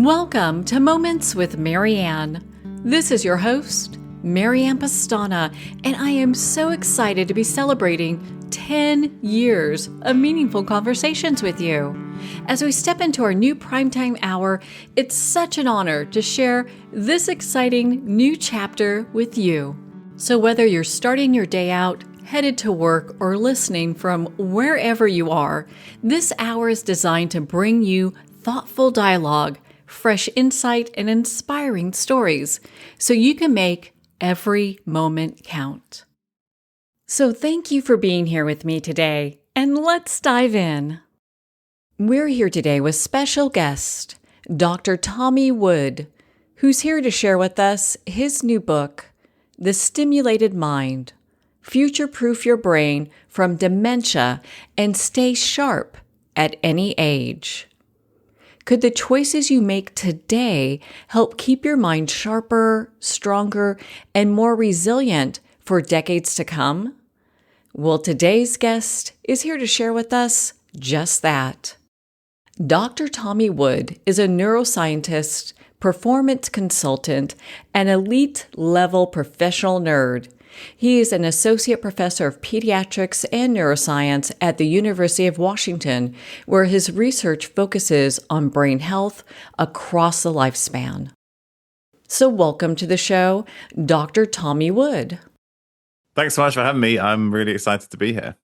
Welcome to Moments with Marianne. This is your host, Marianne Pastana, and I am so excited to be celebrating 10 years of meaningful conversations with you. As we step into our new primetime hour, it's such an honor to share this exciting new chapter with you. So whether you're starting your day out, headed to work, or listening from wherever you are, this hour is designed to bring you thoughtful dialogue, fresh insight, and inspiring stories so you can make every moment count. So thank you for being here with me today, and let's dive in. We're here today with special guest, Dr. Tommy Wood, who's here to share with us his new book, The Stimulated Mind: Future-Proof Your Brain from Dementia and Stay Sharp at Any Age. Could the choices you make today help keep your mind sharper, stronger, and more resilient for decades to come? Well, today's guest is here to share with us just that. Dr. Tommy Wood is a neuroscientist, performance consultant, and elite-level professional nerd. He is an associate professor of pediatrics and neuroscience at the University of Washington, where his research focuses on brain health across the lifespan. So welcome to the show, Dr. Tommy Wood. Thanks so much for having me. I'm really excited to be here.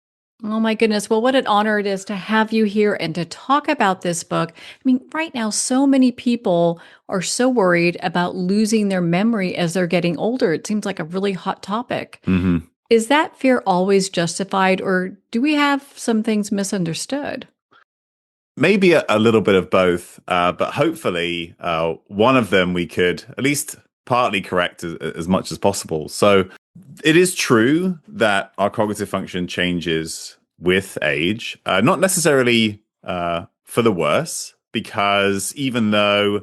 Oh my goodness. Well, what an honor it is to have you here and to talk about this book. I mean, right now, so many people are so worried about losing their memory as they're getting older. It seems like a really hot topic. Mm-hmm. Is that fear always justified, or do we have some things misunderstood? Maybe a little bit of both, but hopefully one of them we could at least partly correct as much as possible. So it is true that our cognitive function changes with age, not necessarily for the worse, because even though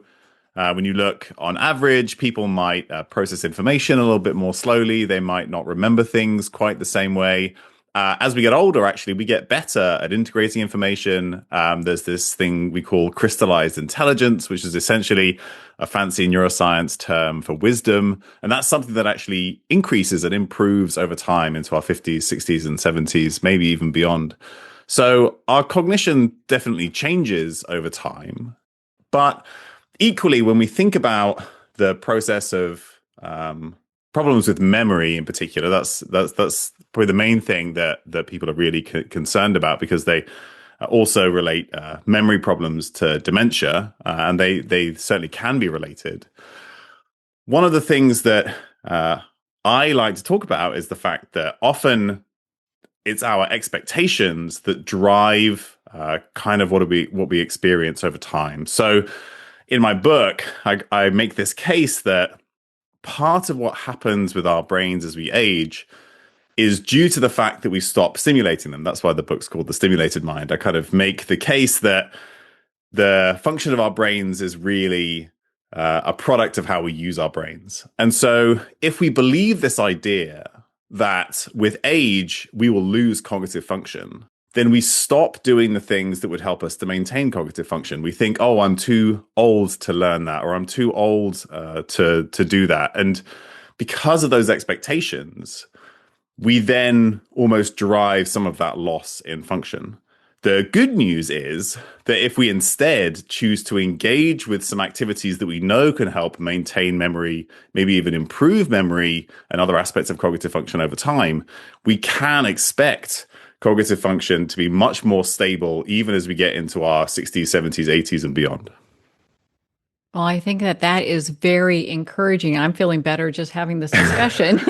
when you look on average, people might process information a little bit more slowly, they might not remember things quite the same way. As we get older, actually, we get better at integrating information. There's this thing we call crystallized intelligence, which is essentially a fancy neuroscience term for wisdom. And that's something that actually increases and improves over time into our 50s, 60s, and 70s, maybe even beyond. So our cognition definitely changes over time. But equally, when we think about the process of problems with memory in particular, that's probably the main thing that people are really concerned about, because they also relate memory problems to dementia, and they certainly can be related. One of the things that I like to talk about is the fact that often it's our expectations that drive kind of what we experience over time. So in my book, I make this case that part of what happens with our brains as we age is due to the fact that we stop stimulating them. That's why the book's called The Stimulated Mind. I kind of make the case that the function of our brains is really a product of how we use our brains. And so if we believe this idea that with age, we will lose cognitive function, then we stop doing the things that would help us to maintain cognitive function. We think, oh, I'm too old to learn that, or I'm too old to do that. And because of those expectations, we then almost drive some of that loss in function. The good news is that if we instead choose to engage with some activities that we know can help maintain memory, maybe even improve memory and other aspects of cognitive function over time, we can expect cognitive function to be much more stable even as we get into our 60s, 70s, 80s, and beyond. Well, I think that is very encouraging. I'm feeling better just having this discussion.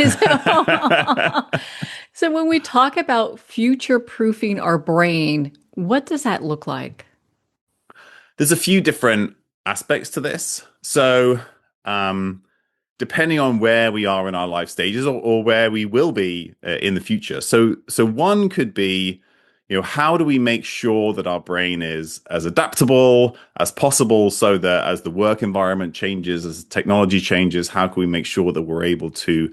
So when we talk about future-proofing our brain, what does that look like? There's a few different aspects to this. So depending on where we are in our life stages or where we will be in the future. So one could be, how do we make sure that our brain is as adaptable as possible, so that as the work environment changes, as technology changes, how can we make sure that we're able to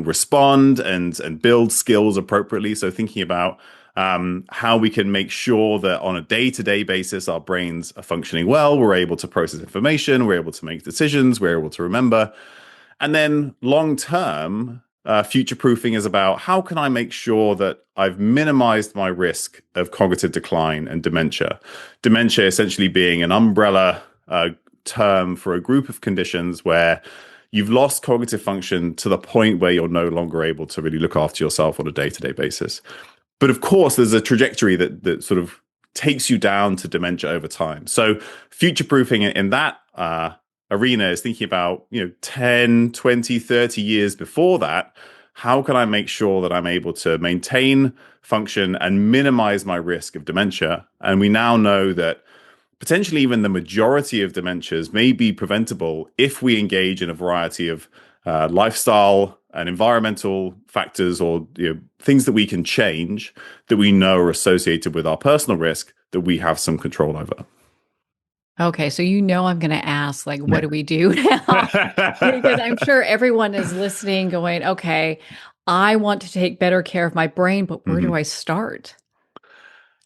respond and build skills appropriately? So thinking about how we can make sure that on a day-to-day basis, our brains are functioning well, we're able to process information, we're able to make decisions, we're able to remember. And then long term, future proofing is about how can I make sure that I've minimized my risk of cognitive decline and dementia? Dementia essentially being an umbrella term for a group of conditions where you've lost cognitive function to the point where you're no longer able to really look after yourself on a day-to-day basis. But of course, there's a trajectory that sort of takes you down to dementia over time. So future proofing in that arena is thinking about, 10, 20, 30 years before that. How can I make sure that I'm able to maintain function and minimize my risk of dementia? And we now know that potentially even the majority of dementias may be preventable if we engage in a variety of lifestyle and environmental factors, or things that we can change that we know are associated with our personal risk that we have some control over. Okay, so I'm going to ask, like, what do we do now? Because I'm sure everyone is listening going, okay, I want to take better care of my brain, but where do I start?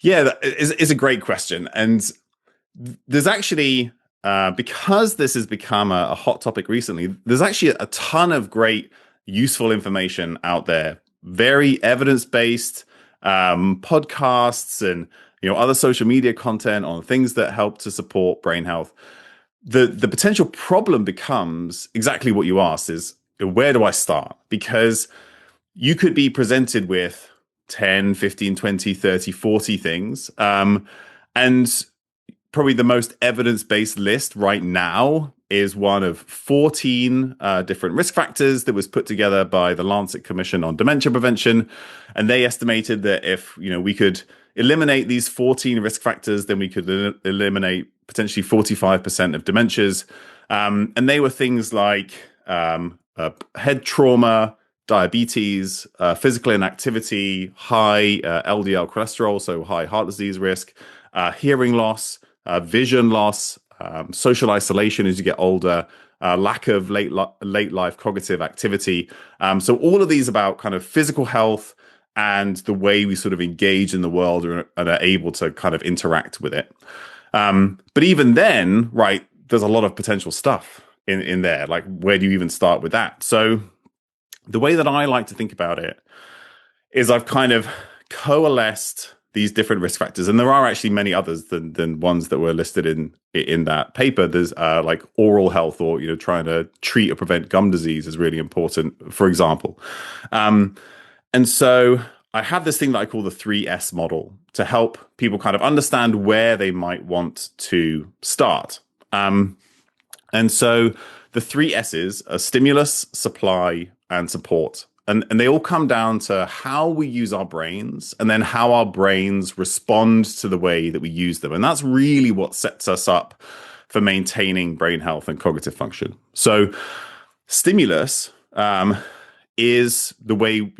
Yeah, that is a great question. And there's actually, because this has become a hot topic recently, there's actually a ton of great, useful information out there, very evidence-based podcasts and other social media content on things that help to support brain health. The potential problem becomes exactly what you asked, is where do I start? Because you could be presented with 10, 15, 20, 30, 40 things. And probably the most evidence-based list right now is one of 14 different risk factors that was put together by the Lancet Commission on Dementia Prevention. And they estimated that if we could eliminate these 14 risk factors, then we could eliminate potentially 45% of dementias. And they were things like head trauma, diabetes, physical inactivity, high LDL cholesterol, so high heart disease risk, hearing loss, vision loss, social isolation as you get older, lack of late life cognitive activity. So all of these about kind of physical health and the way we sort of engage in the world and are able to kind of interact with it. But even then, right, there's a lot of potential stuff in there. Like, where do you even start with that? So the way that I like to think about it is I've kind of coalesced these different risk factors, and there are actually many others than ones that were listed in that paper. There's like oral health, or trying to treat or prevent gum disease is really important, for example. And so I have this thing that I call the 3S model to help people kind of understand where they might want to start. And so the 3 S's are stimulus, supply, and support. And they all come down to how we use our brains and then how our brains respond to the way that we use them. And that's really what sets us up for maintaining brain health and cognitive function. So stimulus is the way,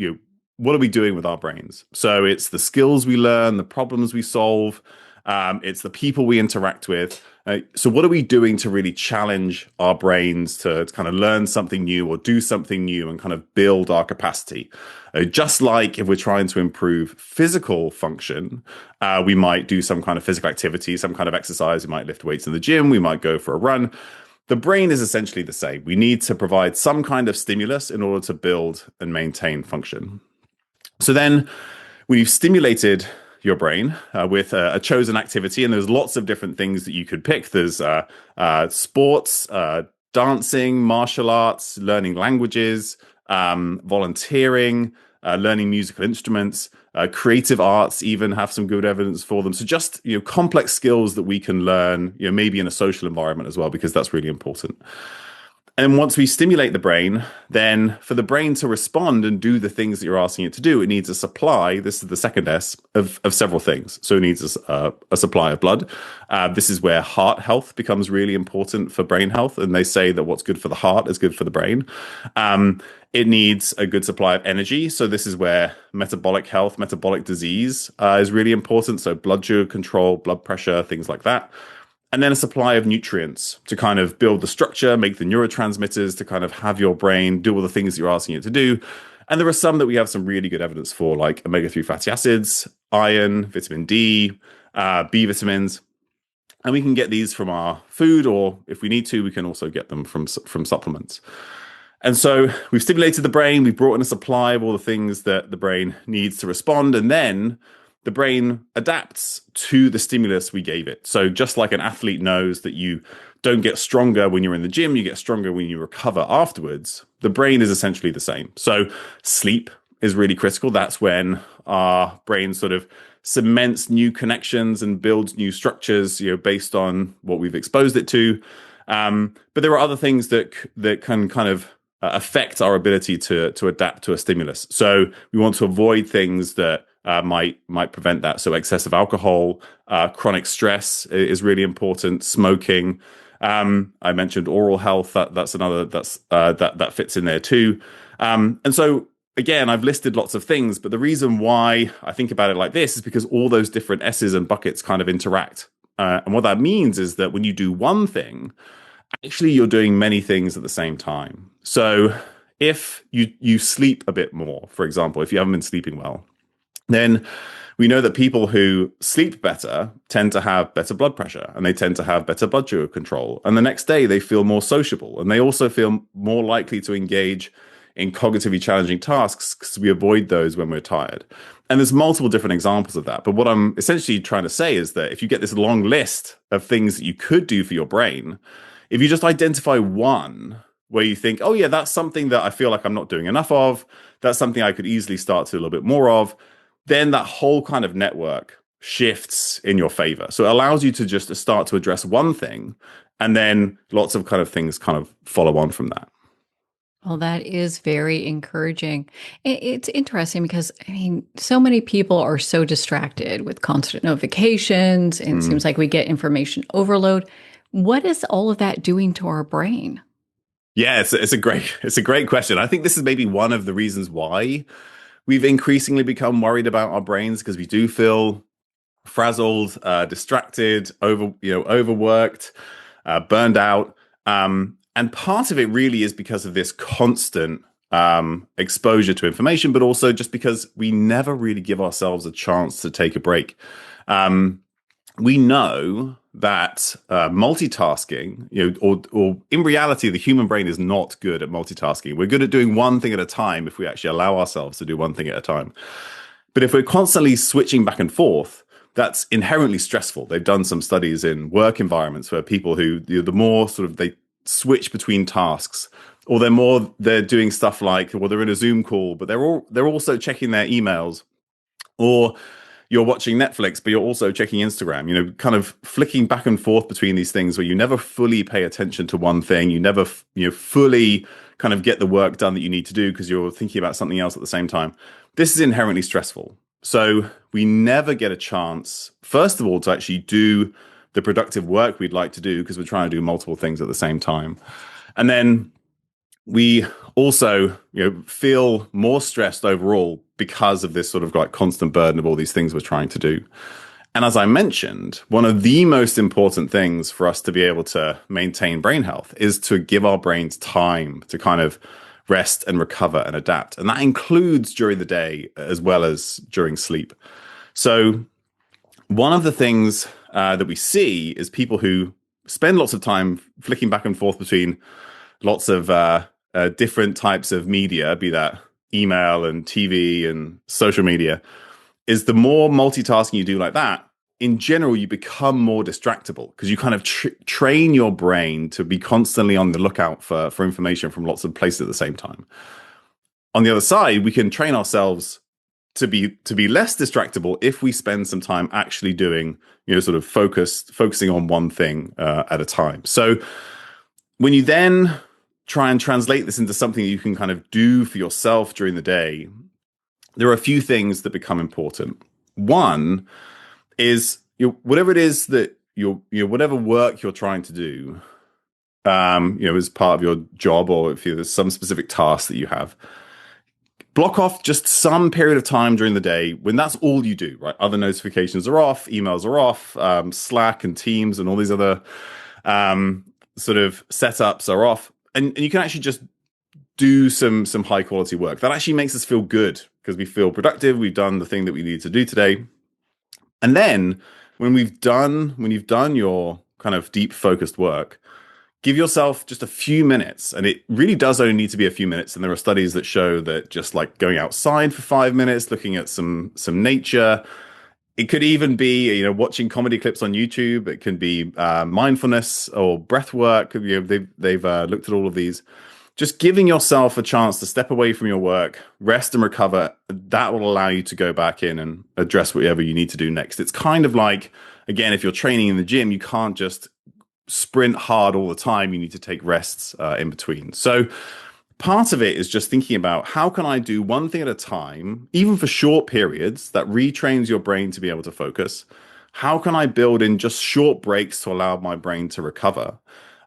what are we doing with our brains? So it's the skills we learn, the problems we solve, it's the people we interact with. So what are we doing to really challenge our brains to kind of learn something new or do something new and kind of build our capacity? Just like if we're trying to improve physical function, we might do some kind of physical activity, some kind of exercise. We might lift weights in the gym. We might go for a run. The brain is essentially the same. We need to provide some kind of stimulus in order to build and maintain function. So then we've stimulated your brain with a chosen activity, and there's lots of different things that you could pick. There's sports, dancing, martial arts, learning languages, volunteering, learning musical instruments, creative arts even have some good evidence for them. So just complex skills that we can learn, maybe in a social environment as well, because that's really important. And once we stimulate the brain, then for the brain to respond and do the things that you're asking it to do, it needs a supply. This is the second S of several things. So it needs a supply of blood. This is where heart health becomes really important for brain health. And they say that what's good for the heart is good for the brain. It needs a good supply of energy. So this is where metabolic health, metabolic disease is really important. So blood sugar control, blood pressure, things like that. And then a supply of nutrients to kind of build the structure, make the neurotransmitters, to kind of have your brain do all the things that you're asking it to do. And there are some that we have some really good evidence for, like omega-3 fatty acids, iron, vitamin D, B vitamins. And we can get these from our food, or if we need to, we can also get them from supplements. And so we've stimulated the brain, we've brought in a supply of all the things that the brain needs to respond, and then the brain adapts to the stimulus we gave it. So just like an athlete knows that you don't get stronger when you're in the gym, you get stronger when you recover afterwards, the brain is essentially the same. So sleep is really critical. That's when our brain sort of cements new connections and builds new structures, based on what we've exposed it to. But there are other things that can kind of affect our ability to adapt to a stimulus. So we want to avoid things that might prevent that. So excessive alcohol, chronic stress is really important. Smoking. I mentioned oral health. That's another that fits in there too. And so again, I've listed lots of things, but the reason why I think about it like this is because all those different S's and buckets kind of interact. And what that means is that when you do one thing, actually you're doing many things at the same time. So if you sleep a bit more, for example, if you haven't been sleeping well, then we know that people who sleep better tend to have better blood pressure, and they tend to have better blood sugar control. And the next day they feel more sociable, and they also feel more likely to engage in cognitively challenging tasks because we avoid those when we're tired. And there's multiple different examples of that. But what I'm essentially trying to say is that if you get this long list of things that you could do for your brain, if you just identify one where you think, oh yeah, that's something that I feel like I'm not doing enough of, that's something I could easily start to do a little bit more of, then that whole kind of network shifts in your favor. So it allows you to just start to address one thing, and then lots of kind of things kind of follow on from that. Well, that is very encouraging. It's interesting because, I mean, so many people are so distracted with constant notifications, and it seems like we get information overload. What is all of that doing to our brain? Yeah, it's a great question. I think this is maybe one of the reasons why we've increasingly become worried about our brains, because we do feel frazzled, distracted, overworked, burned out. And part of it really is because of this constant exposure to information, but also just because we never really give ourselves a chance to take a break. We know that multitasking, or in reality, the human brain is not good at multitasking. We're good at doing one thing at a time if we actually allow ourselves to do one thing at a time. But if we're constantly switching back and forth, that's inherently stressful. They've done some studies in work environments where people who, the more sort of they switch between tasks, or they're doing stuff like, well, they're in a Zoom call, but they're also checking their emails, or you're watching Netflix, but you're also checking Instagram, kind of flicking back and forth between these things where you never fully pay attention to one thing. You never, fully kind of get the work done that you need to do because you're thinking about something else at the same time. This is inherently stressful. So we never get a chance, first of all, to actually do the productive work we'd like to do because we're trying to do multiple things at the same time. And then we also, feel more stressed overall because of this sort of like constant burden of all these things we're trying to do. And as I mentioned, one of the most important things for us to be able to maintain brain health is to give our brains time to kind of rest and recover and adapt. And that includes during the day as well as during sleep. So one of the things that we see is people who spend lots of time flicking back and forth between lots of different types of media, be that email and TV and social media, is the more multitasking you do like that, in general, you become more distractible because you kind of train your brain to be constantly on the lookout for information from lots of places at the same time. On the other side, we can train ourselves to be less distractible if we spend some time actually doing, sort of focusing on one thing at a time. So when you then try and translate this into something you can kind of do for yourself during the day, there are a few things that become important. One is whatever it is that whatever work you're trying to do, as part of your job, or if there's some specific task that you have, block off just some period of time during the day when that's all you do, right? Other notifications are off, emails are off, Slack and Teams and all these other sort of setups are off. And you can actually just do some high quality work. That actually makes us feel good because we feel productive. We've done the thing that we need to do today. And then when you've done your kind of deep focused work, give yourself just a few minutes. And it really does only need to be a few minutes. And there are studies that show that just like going outside for 5 minutes, looking at some nature. It could even be, watching comedy clips on YouTube. It can be mindfulness or breath work. They've looked at all of these. Just giving yourself a chance to step away from your work, rest and recover, that will allow you to go back in and address whatever you need to do next. It's kind of like, again, if you're training in the gym, you can't just sprint hard all the time. You need to take rests in between. So part of it is just thinking about how can I do one thing at a time, even for short periods that retrains your brain to be able to focus. How can I build in just short breaks to allow my brain to recover?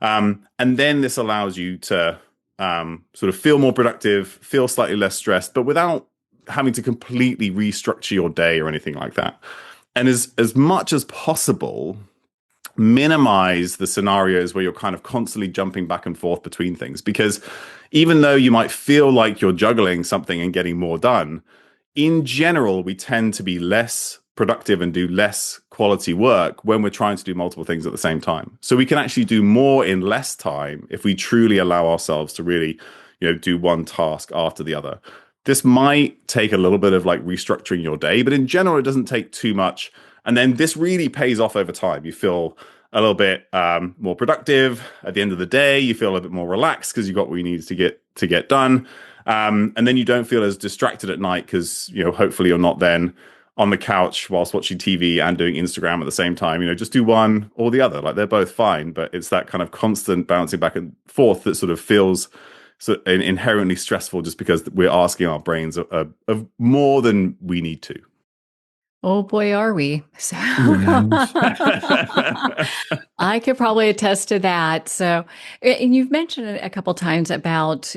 And then this allows you to sort of feel more productive, feel slightly less stressed, but without having to completely restructure your day or anything like that. And as much as possible, minimize the scenarios where you're kind of constantly jumping back and forth between things. Because even though you might feel like you're juggling something and getting more done, in general, we tend to be less productive and do less quality work when we're trying to do multiple things at the same time. So we can actually do more in less time if we truly allow ourselves to really, do one task after the other. This might take a little bit of like restructuring your day, but in general, it doesn't take too much. And then this really pays off over time. You feel a little bit more productive at the end of the day. You feel a little bit more relaxed because you got what you needed to get done. And then you don't feel as distracted at night because, hopefully you're not then on the couch whilst watching TV and doing Instagram at the same time. Just do one or the other. Like they're both fine, but it's that kind of constant bouncing back and forth that sort of feels inherently stressful just because we're asking our brains of more than we need to. Oh boy, are we. So I could probably attest to that. So, and you've mentioned it a couple times about,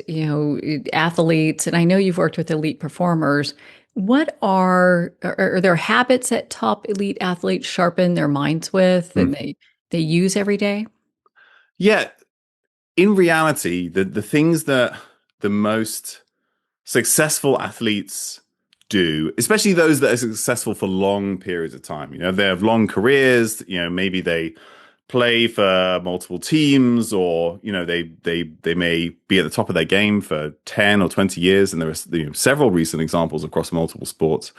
athletes, and I know you've worked with elite performers. What are there habits that top elite athletes sharpen their minds with and they use every day? Yeah, in reality, the things that the most successful athletes do, especially those that are successful for long periods of time, they have long careers, maybe they play for multiple teams or, they may be at the top of their game for 10 or 20 years. And there are several recent examples across multiple sports.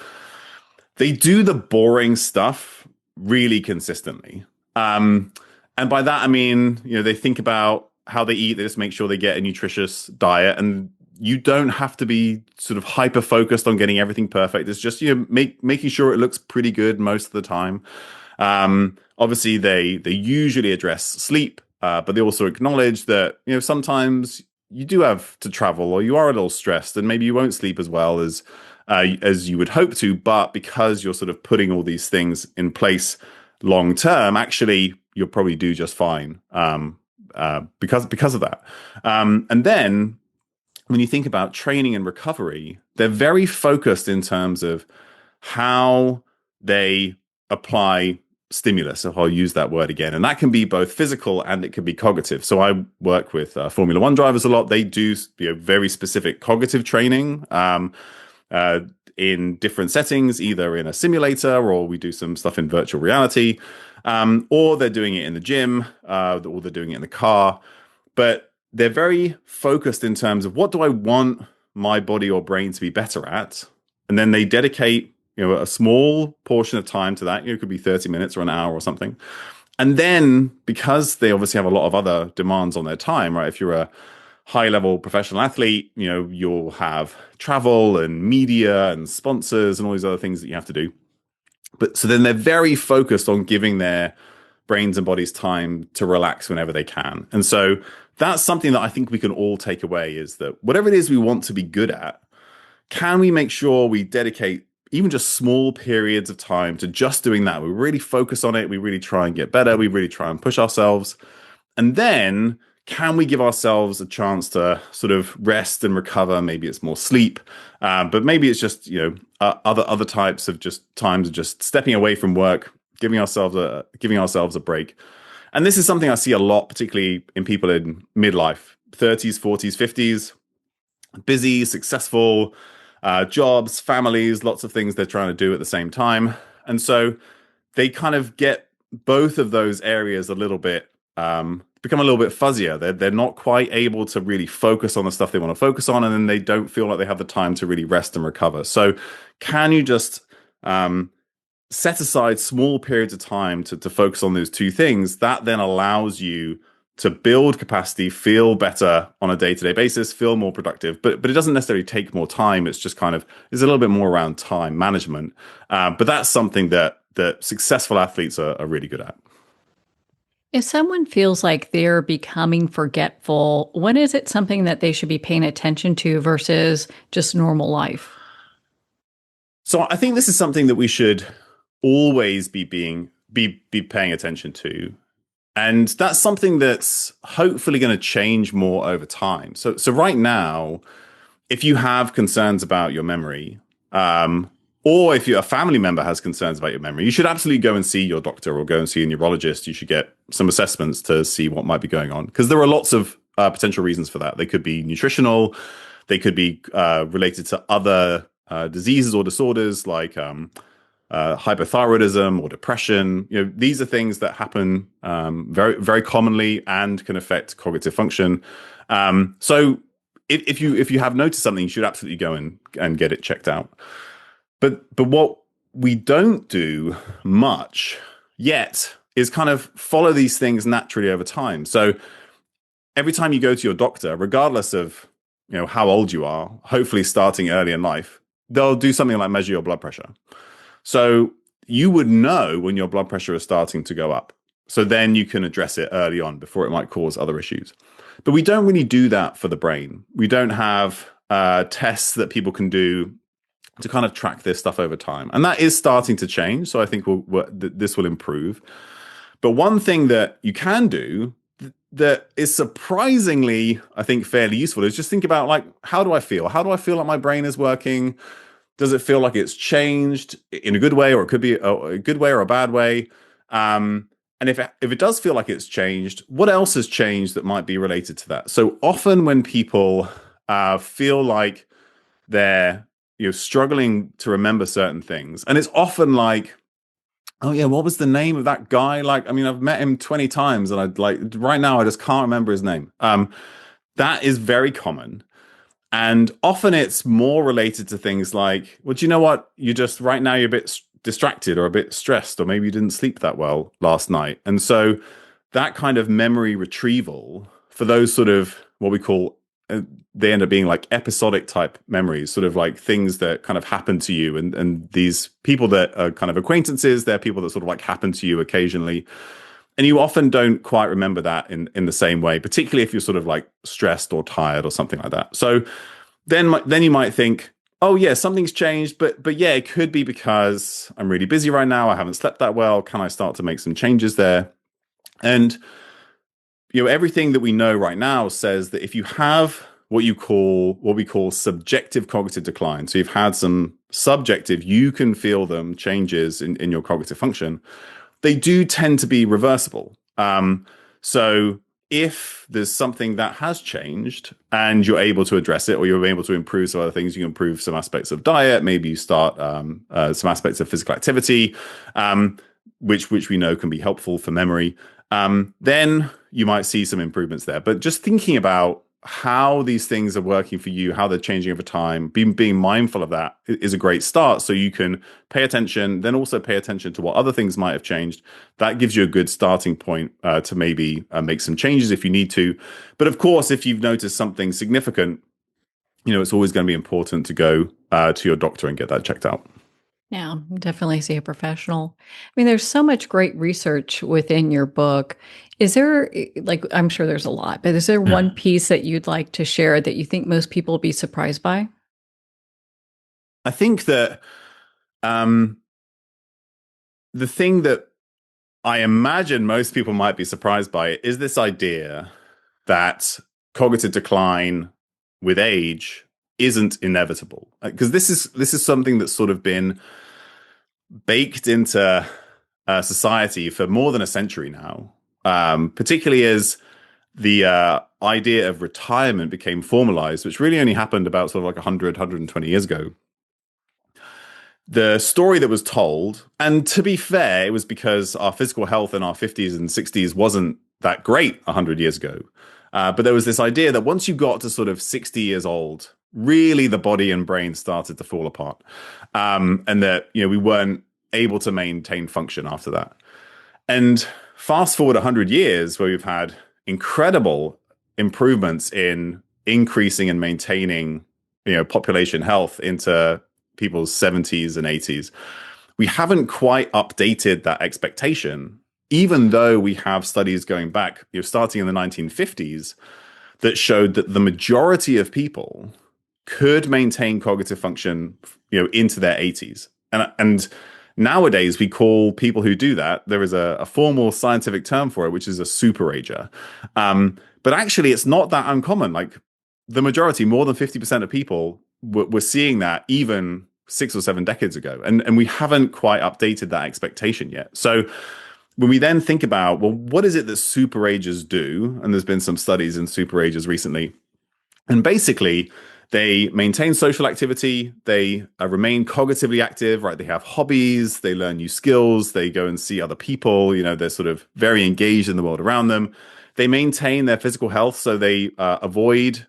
They do the boring stuff really consistently. And by that, I mean, they think about how they eat. They just make sure they get a nutritious diet. And you don't have to be sort of hyper focused on getting everything perfect. It's just, making sure it looks pretty good most of the time. Obviously, they usually address sleep, but they also acknowledge that, sometimes you do have to travel or you are a little stressed and maybe you won't sleep as well as you would hope to. But because you're sort of putting all these things in place long term, actually, you'll probably do just fine because of that. And then when you think about training and recovery, they're very focused in terms of how they apply stimulus, if I'll use that word again. And that can be both physical and it can be cognitive. So I work with Formula One drivers a lot. They do very specific cognitive training in different settings, either in a simulator or we do some stuff in virtual reality, or they're doing it in the gym, or they're doing it in the car. But they're very focused in terms of what do I want my body or brain to be better at? And then they dedicate, a small portion of time to that. It could be 30 minutes or an hour or something. And then because they obviously have a lot of other demands on their time, right? If you're a high level professional athlete, you'll have travel and media and sponsors and all these other things that you have to do. But so then they're very focused on giving their brains and bodies time to relax whenever they can. And so that's something that I think we can all take away is that whatever it is we want to be good at, can we make sure we dedicate even just small periods of time to just doing that? We really focus on it. We really try and get better. We really try and push ourselves. And then can we give ourselves a chance to sort of rest and recover? Maybe it's more sleep, but maybe it's just, other types of just times of just stepping away from work, giving ourselves a break. And this is something I see a lot, particularly in people in midlife, 30s, 40s, 50s. busy, successful, jobs, families, lots of things they're trying to do at the same time. And so they kind of get both of those areas a little bit become a little bit fuzzier. They're not quite able to really focus on the stuff they want to focus on, and then they don't feel like they have the time to really rest and recover. So, can you just set aside small periods of time to focus on those two things? That then allows you to build capacity, feel better on a day-to-day basis, feel more productive. But it doesn't necessarily take more time. It's just kind of is a little bit more around time management. But that's something that successful athletes are really good at. If someone feels like they're becoming forgetful, when is it something that they should be paying attention to versus just normal life? So I think this is something that we should always be paying attention to. And that's something that's hopefully going to change more over time. So right now, if you have concerns about your memory, or if a family member has concerns about your memory, you should absolutely go and see your doctor or go and see a neurologist. You should get some assessments to see what might be going on, because there are lots of potential reasons for that. They could be nutritional, they could be related to other diseases or disorders like hypothyroidism or depression. These are things that happen very, very commonly and can affect cognitive function. So if you have noticed something, you should absolutely go and get it checked out. But what we don't do much yet is kind of follow these things naturally over time. So every time you go to your doctor, regardless of how old you are, hopefully starting early in life, they'll do something like measure your blood pressure. So you would know when your blood pressure is starting to go up. So then you can address it early on before it might cause other issues. But we don't really do that for the brain. We don't have tests that people can do to kind of track this stuff over time. And that is starting to change. So I think this will improve. But one thing that you can do that is surprisingly, I think, fairly useful is just think about, like, how do I feel? How do I feel like my brain is working? Does it feel like it's changed in a good way, or it could be a good way or a bad way? And if it does feel like it's changed, what else has changed that might be related to that? So often when people feel like they're struggling to remember certain things, and it's often like, oh yeah, what was the name of that guy? Like, I mean, I've met him 20 times, and I'd like right now I just can't remember his name. That is very common. And often it's more related to things like, well, do you know what? Right now you're a bit distracted or a bit stressed, or maybe you didn't sleep that well last night. And so that kind of memory retrieval for those sort of what we call, they end up being like episodic type memories, sort of like things that kind of happen to you. And these people that are kind of acquaintances, they're people that sort of like happen to you occasionally. And you often don't quite remember that in the same way, particularly if you're sort of like stressed or tired or something like that. So then you might think, oh yeah, something's changed, but yeah, it could be because I'm really busy right now. I haven't slept that well. Can I start to make some changes there? And everything that we know right now says that if you have what we call subjective cognitive decline, so you've had some subjective, you can feel them changes in your cognitive function, they do tend to be reversible. So if there's something that has changed and you're able to address it, or you're able to improve some other things, you can improve some aspects of diet, maybe you start some aspects of physical activity, which we know can be helpful for memory, then you might see some improvements there. But just thinking about how these things are working for you, how they're changing over time, being mindful of that is a great start. So you can pay attention, then also pay attention to what other things might have changed. That gives you a good starting point to maybe make some changes if you need to. But of course, if you've noticed something significant, it's always going to be important to go to your doctor and get that checked out. Yeah, definitely see a professional. I mean, there's so much great research within your book. Is there, like, I'm sure there's a lot, but is there one piece that you'd like to share that you think most people will be surprised by? I think that the thing that I imagine most people might be surprised by is this idea that cognitive decline with age isn't inevitable. Because this is something that's sort of been baked into society for more than a century now, particularly as the idea of retirement became formalized, which really only happened about sort of like 120 years ago. The story that was told, and to be fair, it was because our physical health in our 50s and 60s wasn't that great 100 years ago. But there was this idea that once you got to sort of 60 years old, really the body and brain started to fall apart. And that, we weren't able to maintain function after that. And fast forward 100 years, where we've had incredible improvements in increasing and maintaining, population health into people's 70s and 80s. We haven't quite updated that expectation, even though we have studies going back, starting in the 1950s, that showed that the majority of people could maintain cognitive function, into their 80s. And nowadays, we call people who do that, there is a formal scientific term for it, which is a superager. But actually, it's not that uncommon. Like the majority, more than 50% of people were seeing that even 6 or 7 decades ago. And we haven't quite updated that expectation yet. So when we then think about, well, what is it that superagers do? And there's been some studies in superagers recently. And basically, they maintain social activity. They remain cognitively active, right? They have hobbies. They learn new skills. They go and see other people. They're sort of very engaged in the world around them. They maintain their physical health. So they avoid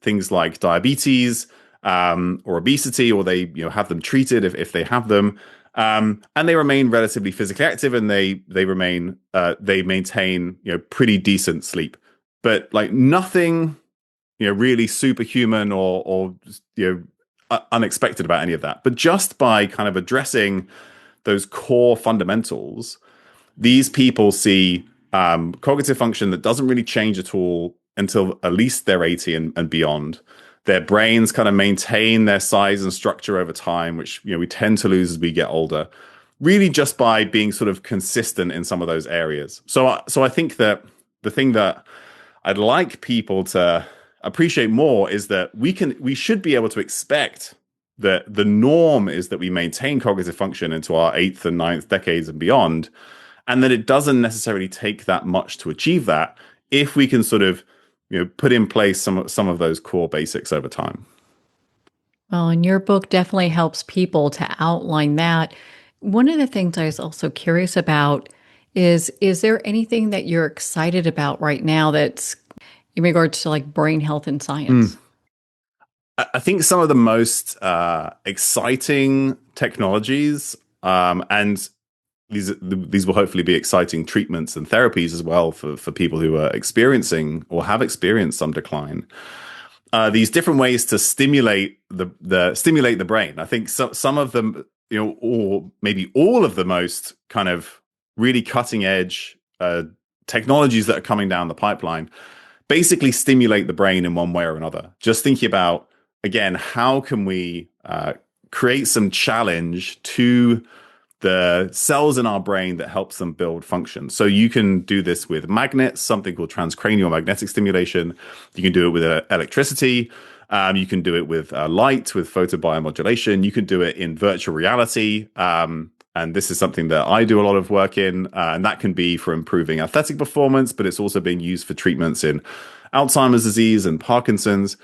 things like diabetes or obesity, or they have them treated if they have them. And they remain relatively physically active, and they maintain pretty decent sleep. But like nothing really superhuman or unexpected about any of that. But just by kind of addressing those core fundamentals, these people see cognitive function that doesn't really change at all until at least they're 80 and beyond. Their brains kind of maintain their size and structure over time, which we tend to lose as we get older, really just by being sort of consistent in some of those areas. So I think that the thing that I'd like people to appreciate more is that we should be able to expect that the norm is that we maintain cognitive function into our 8th and 9th decades and beyond, and that it doesn't necessarily take that much to achieve that if we can sort of put in place some of those core basics over time. Well, and your book definitely helps people to outline that. One of the things I was also curious about is there anything that you're excited about right now that's in regards to like brain health and science? I think some of the most exciting technologies, and these will hopefully be exciting treatments and therapies as well for people who are experiencing or have experienced some decline. These different ways to stimulate the brain. I think some of them, or maybe all of the most kind of really cutting edge technologies that are coming down the pipeline basically stimulate the brain in one way or another. Just thinking about, again, how can we create some challenge to the cells in our brain that helps them build function. So you can do this with magnets, something called transcranial magnetic stimulation. You can do it with electricity. You can do it with light, with photobiomodulation. You can do it in virtual reality. And this is something that I do a lot of work in. And that can be for improving athletic performance, but it's also being used for treatments in Alzheimer's disease and Parkinson's.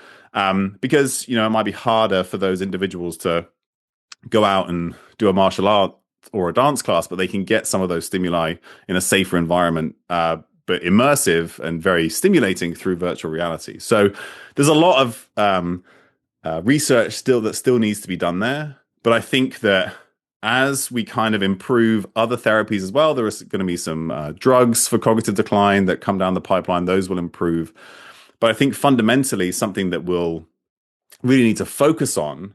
Because, it might be harder for those individuals to go out and do a martial art or a dance class, but they can get some of those stimuli in a safer environment, but immersive and very stimulating through virtual reality. So there's a lot of research that still needs to be done there. But I think that as we kind of improve other therapies as well, there is going to be some drugs for cognitive decline that come down the pipeline. Those will improve. But I think fundamentally something that we'll really need to focus on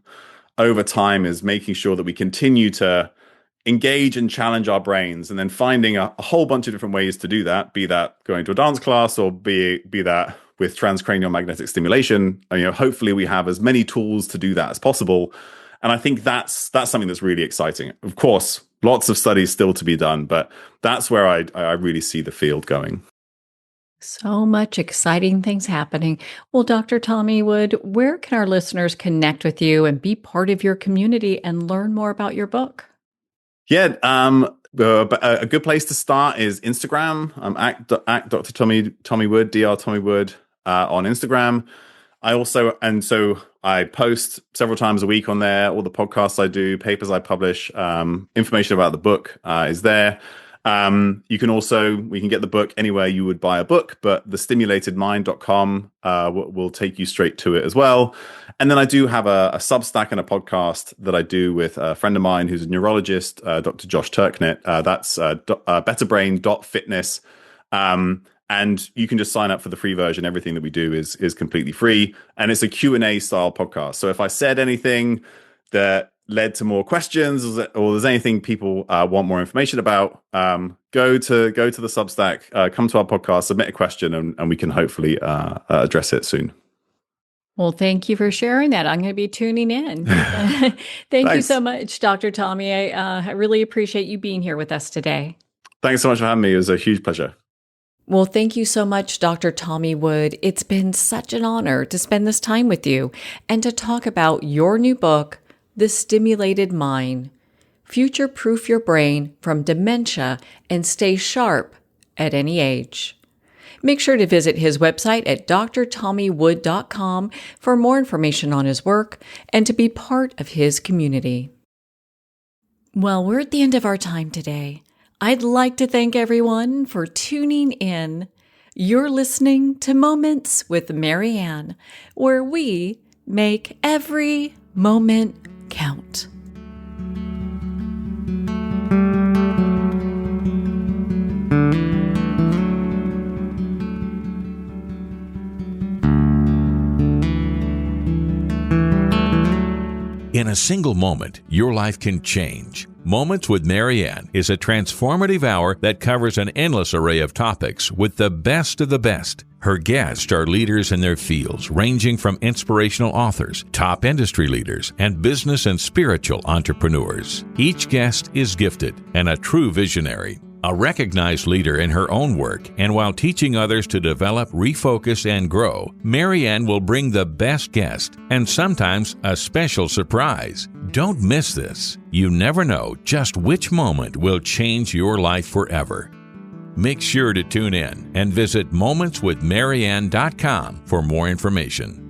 over time is making sure that we continue to engage and challenge our brains, and then finding a whole bunch of different ways to do that, be that going to a dance class or be that with transcranial magnetic stimulation. Hopefully we have as many tools to do that as possible. And I think that's something that's really exciting. Of course, lots of studies still to be done, but that's where I really see the field going. So much exciting things happening. Well, Dr. Tommy Wood, where can our listeners connect with you and be part of your community and learn more about your book? Yeah, But a good place to start is Instagram. At Dr. Tommy Wood, Dr. Tommy Wood on Instagram. I post several times a week on there. All the podcasts I do, papers I publish, information about the book is there. We can get the book anywhere you would buy a book, but thestimulatedmind.com will take you straight to it as well. And then I do have a Substack and a podcast that I do with a friend of mine who's a neurologist, Dr. Josh Turknett. That's betterbrain.fitness. And you can just sign up for the free version. Everything that we do is completely free. And it's a Q&A style podcast. So if I said anything that led to more questions or there's anything people want more information about, go to the Substack, come to our podcast, submit a question, and we can hopefully address it soon. Well, thank you for sharing that. I'm going to be tuning in. Thank you so much, Dr. Tommy. I really appreciate you being here with us today. Thanks so much for having me. It was a huge pleasure. Well, thank you so much, Dr. Tommy Wood. It's been such an honor to spend this time with you and to talk about your new book, The Stimulated Mind. Future-proof your brain from dementia and stay sharp at any age. Make sure to visit his website at drtommywood.com for more information on his work and to be part of his community. Well, we're at the end of our time today. I'd like to thank everyone for tuning in. You're listening to Moments with Marianne, where we make every moment count. In a single moment, your life can change. Moments with Marianne is a transformative hour that covers an endless array of topics with the best of the best. Her guests are leaders in their fields, ranging from inspirational authors, top industry leaders, and business and spiritual entrepreneurs. Each guest is gifted and a true visionary. A recognized leader in her own work, and while teaching others to develop, refocus, and grow, Marianne will bring the best guest and sometimes a special surprise. Don't miss this. You never know just which moment will change your life forever. Make sure to tune in and visit momentswithmarianne.com for more information.